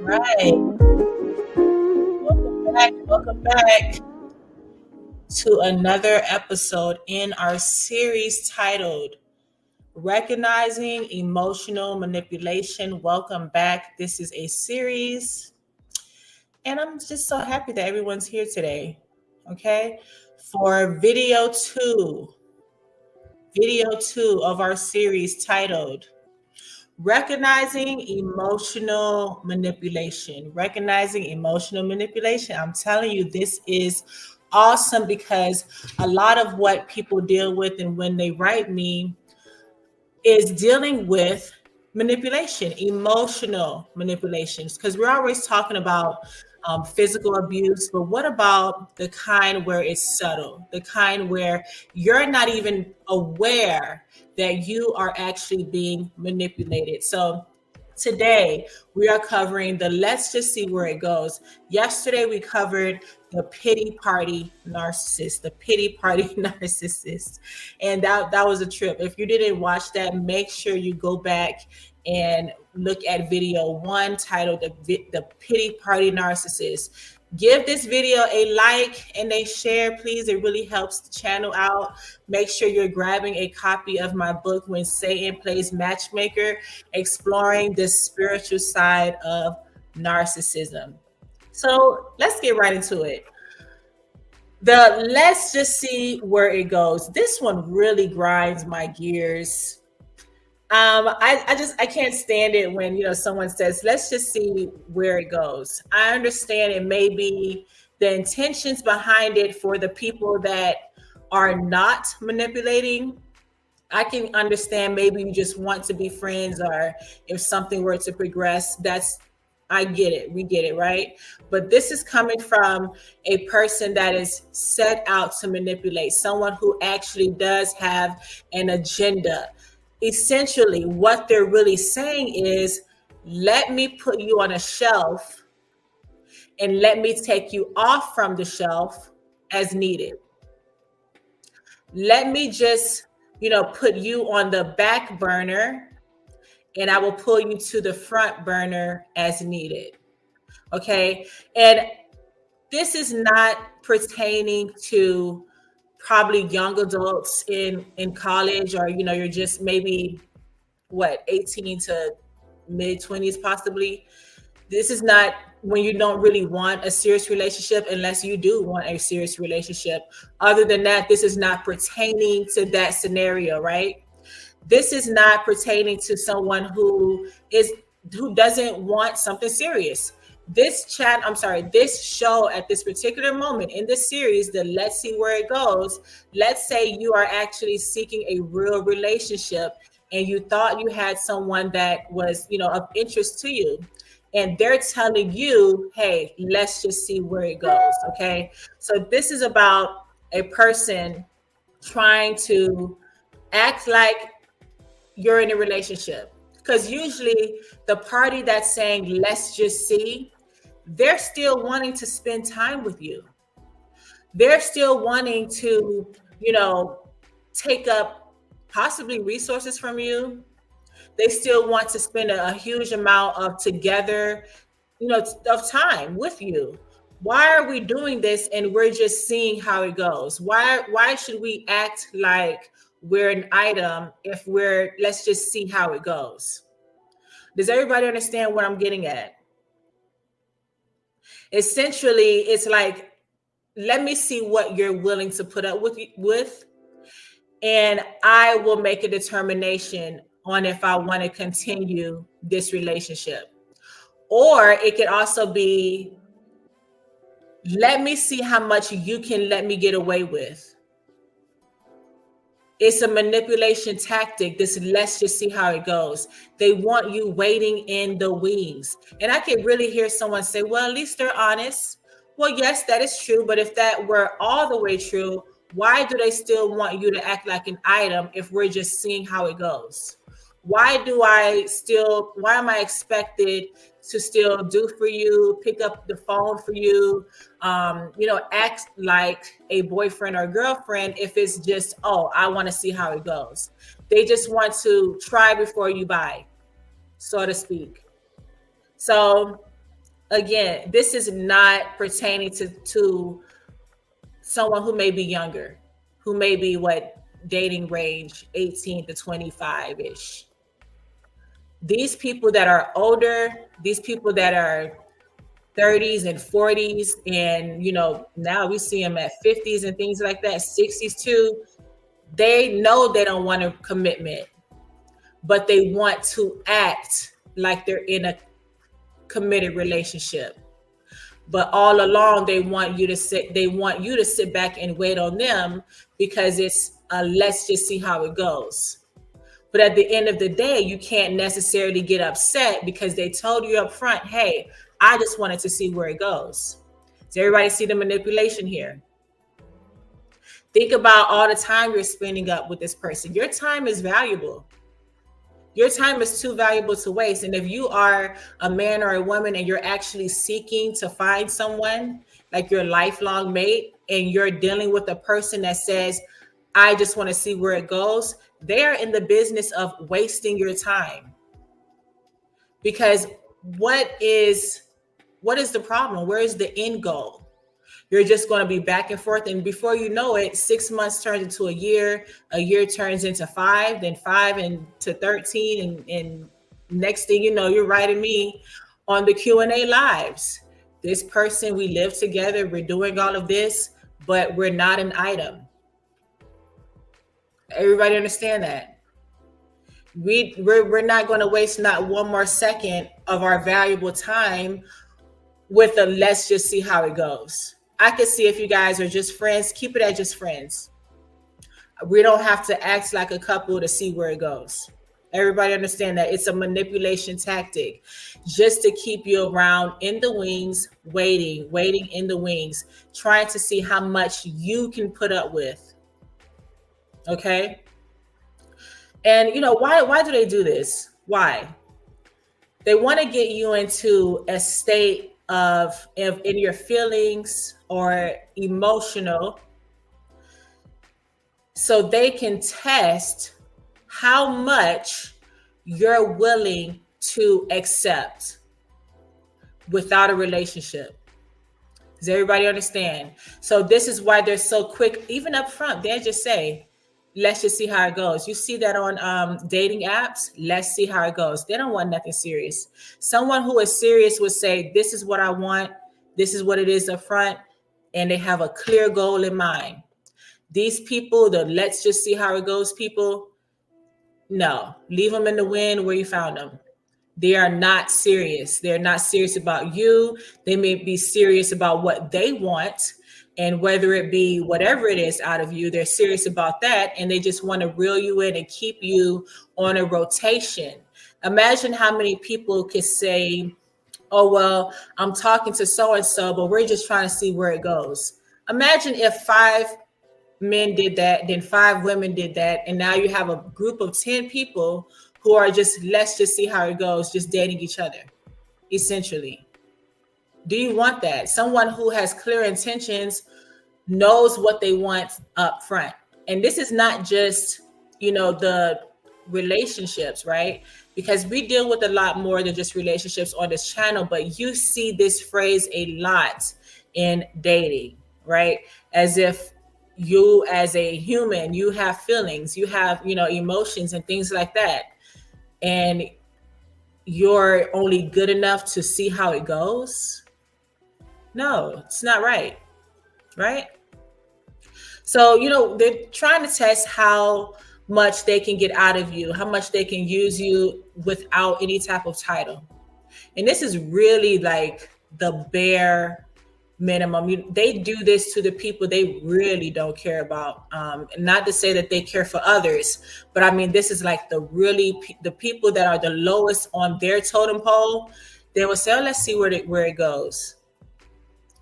Right. Welcome back to another episode in our series titled Recognizing Emotional Manipulation. Welcome back. This is a series, and I'm just so happy that everyone's here today. Okay. For video two of our series titled Recognizing emotional manipulation. I'm telling you, this is awesome because a lot of what people deal with and when they write me is dealing with manipulation, emotional manipulations, because we're always talking about physical abuse, but what about the kind where it's subtle, the kind where you're not even aware that you are actually being manipulated? So today we are covering the let's just see where it goes. Yesterday we covered the pity party narcissist, and that was a trip. If you didn't watch that, make sure you go back and look at video one titled the pity party narcissist. Give this video a like and a share, please. It really helps the channel out. Make sure you're grabbing a copy of my book, When Satan Plays Matchmaker, Exploring the Spiritual Side of Narcissism. So let's get right into it. Let's just see where it goes. This one really grinds my gears. I can't stand it when someone says, let's just see where it goes. I understand it may be the intentions behind it for the people that are not manipulating. I can understand maybe you just want to be friends, or if something were to progress, I get it. We get it, right? But this is coming from a person that is set out to manipulate, someone who actually does have an agenda. Essentially, what they're really saying is, let me put you on a shelf and let me take you off from the shelf as needed. Let me just, put you on the back burner and I will pull you to the front burner as needed. Okay. And this is not pertaining to probably young adults in college, or you're just maybe 18 to mid 20s possibly. This is not when you don't really want a serious relationship, unless you do want a serious relationship. Other than that, this is not pertaining to that scenario, right? This is not pertaining to someone who doesn't want something serious. This show at this particular moment in this series, the let's see where it goes. Let's say you are actually seeking a real relationship and you thought you had someone that was, of interest to you. And they're telling you, hey, let's just see where it goes. Okay. So this is about a person trying to act like you're in a relationship. Because usually the party that's saying, let's just see, they're still wanting to spend time with you. They're still wanting to, take up possibly resources from you. They still want to spend a huge amount of together, of time with you. Why are we doing this and we're just seeing how it goes? Why should we act like we're an item if let's just see how it goes? Does everybody understand what I'm getting at? Essentially, it's like, let me see what you're willing to put up with, and I will make a determination on if I want to continue this relationship. Or it could also be, let me see how much you can let me get away with. It's a manipulation tactic. Let's just see how it goes. They want you waiting in the wings. And I can really hear someone say, well, at least they're honest. Well, yes, that is true. But if that were all the way true, why do they still want you to act like an item if we're just seeing how it goes? Why am I expected to still do for you, pick up the phone for you, act like a boyfriend or girlfriend if it's just, oh, I want to see how it goes. They just want to try before you buy, so to speak. So Again, this is not pertaining to someone who may be younger, who may be what dating range 18 to 25 ish. These people that are older, these people that are 30s and 40s, and now we see them at 50s and things like that, 60s too. They know they don't want a commitment, but they want to act like they're in a committed relationship. But all along they want you to sit back and wait on them, because it's let's just see how it goes. But at the end of the day, you can't necessarily get upset because they told you up front, hey, I just wanted to see where it goes. Does everybody see the manipulation here? Think about all the time you're spending up with this person. Your time is valuable. Your time is too valuable to waste. And if you are a man or a woman and you're actually seeking to find someone like your lifelong mate, and you're dealing with a person that says, I just want to see where it goes, they are in the business of wasting your time. Because what is the problem? Where is the end goal? You're just going to be back and forth. And before you know it, 6 months turns into a year turns into 5, then 5 into 13. And next thing you know, you're writing me on the Q&A lives. This person, we live together, we're doing all of this, but we're not an item. Everybody understand that? We're not going to waste not one more second of our valuable time with a let's just see how it goes. I can see if you guys are just friends, keep it at just friends. We don't have to act like a couple to see where it goes. Everybody understand that it's a manipulation tactic just to keep you around in the wings, waiting in the wings, trying to see how much you can put up with. Okay? And why do they do this? Why? They want to get you into a state of in your feelings or emotional, so they can test how much you're willing to accept without a relationship. Does everybody understand? So this is why they're so quick, even up front. They just say, let's just see how it goes. You see that on dating apps. Let's see how it goes. They don't want nothing serious. Someone who is serious would say, this is what I want. This is what it is up front. And they have a clear goal in mind. These people, the let's just see how it goes people, no, leave them in the wind where you found them. They are not serious. They're not serious about you. They may be serious about what they want. And whether it be whatever it is out of you, they're serious about that. And they just want to reel you in and keep you on a rotation. Imagine how many people could say, oh, well, I'm talking to so-and-so, but we're just trying to see where it goes. Imagine if 5 men did that, then 5 women did that. And now you have a group of 10 people who are just, let's just see how it goes, just dating each other, essentially. Do you want that? Someone who has clear intentions, knows what they want up front. And this is not just, the relationships, right? Because we deal with a lot more than just relationships on this channel, but you see this phrase a lot in dating, right? As if you as a human, you have feelings, you have, emotions and things like that. And you're only good enough to see how it goes. No, it's not right. Right? So, they're trying to test how much they can get out of you, how much they can use you without any type of title. And this is really like the bare minimum. They do this to the people they really don't care about. Not to say that they care for others, but I mean, this is like the people that are the lowest on their totem pole. They will say, oh, let's see where it goes.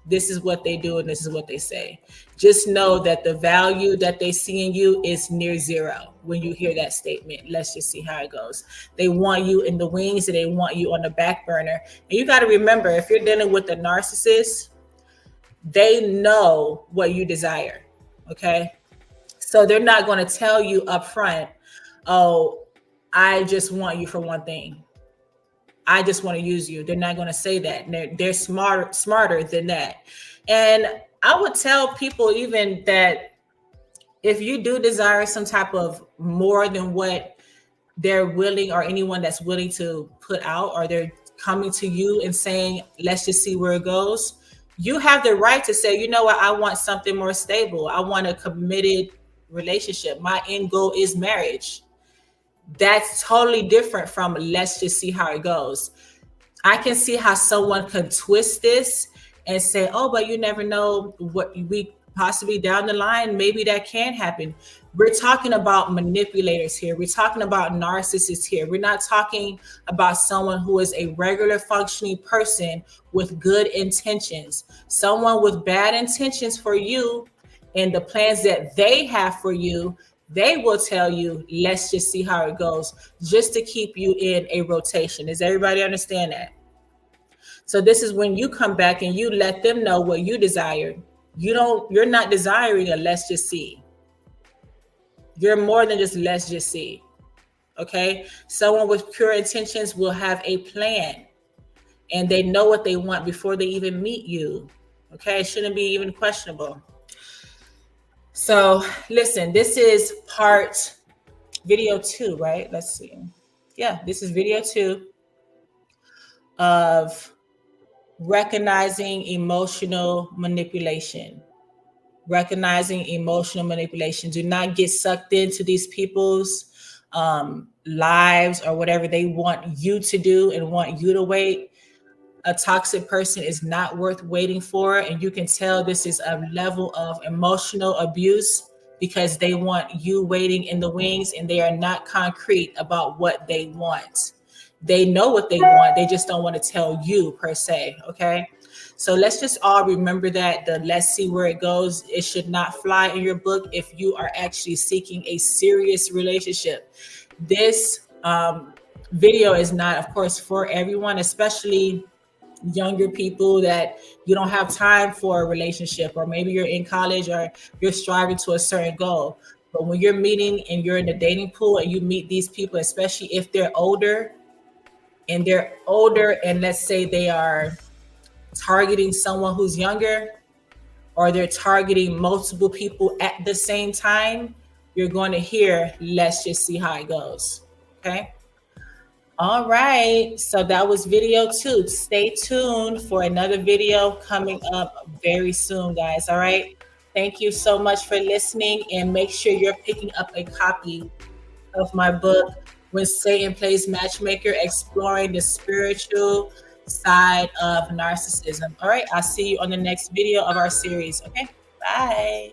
This is what they do and this is what they say. Just know that the value that they see in you is near zero when you hear that statement. Let's just see how it goes. They want you in the wings and they want you on the back burner. And you got to remember, if you're dealing with a narcissist, they know what you desire. Okay. So they're not going to tell you up front, oh, I just want you for one thing. I just want to use you. They're not going to say that. They're smarter than that. And I would tell people even that if you do desire some type of more than what they're willing, or anyone that's willing to put out, or they're coming to you and saying, let's just see where it goes, you have the right to say, you know what, I want something more stable. I want a committed relationship. My end goal is marriage. That's totally different from let's just see how it goes. I can see how someone can twist this and say, oh, but you never know what we possibly down the line, maybe that can happen. We're talking about manipulators here. We're talking about narcissists here. We're not talking about someone who is a regular functioning person with good intentions. Someone with bad intentions for you and the plans that they have for you, they will tell you, let's just see how it goes, just to keep you in a rotation. Does everybody understand that? So this is when you come back and you let them know what you desire. You're not desiring a let's just see. You're more than just let's just see. Okay? Someone with pure intentions will have a plan, and they know what they want before they even meet you. Okay? It shouldn't be even questionable. So listen, this is video 2, right? Let's see. Yeah, this is video 2 of recognizing emotional manipulation. Recognizing emotional manipulation. Do not get sucked into these people's lives or whatever they want you to do and want you to wait. A toxic person is not worth waiting for. And you can tell this is a level of emotional abuse because they want you waiting in the wings, and they are not concrete about what they want. They know what they want. They just don't want to tell you per se. Okay. So let's just all remember that let's see where it goes. It should not fly in your book if you are actually seeking a serious relationship. This video is not, of course, for everyone, especially younger people that you don't have time for a relationship, or maybe you're in college or you're striving to a certain goal. But when you're meeting and you're in the dating pool and you meet these people, especially if they're older, and let's say they are targeting someone who's younger, or they're targeting multiple people at the same time, you're going to hear, let's just see how it goes. Okay. All right. So that was video 2. Stay tuned for another video coming up very soon, guys. All right. Thank you so much for listening, and make sure you're picking up a copy of my book, When Satan Plays Matchmaker, Exploring the Spiritual Side of Narcissism. All right. I'll see you on the next video of our series. Okay. Bye.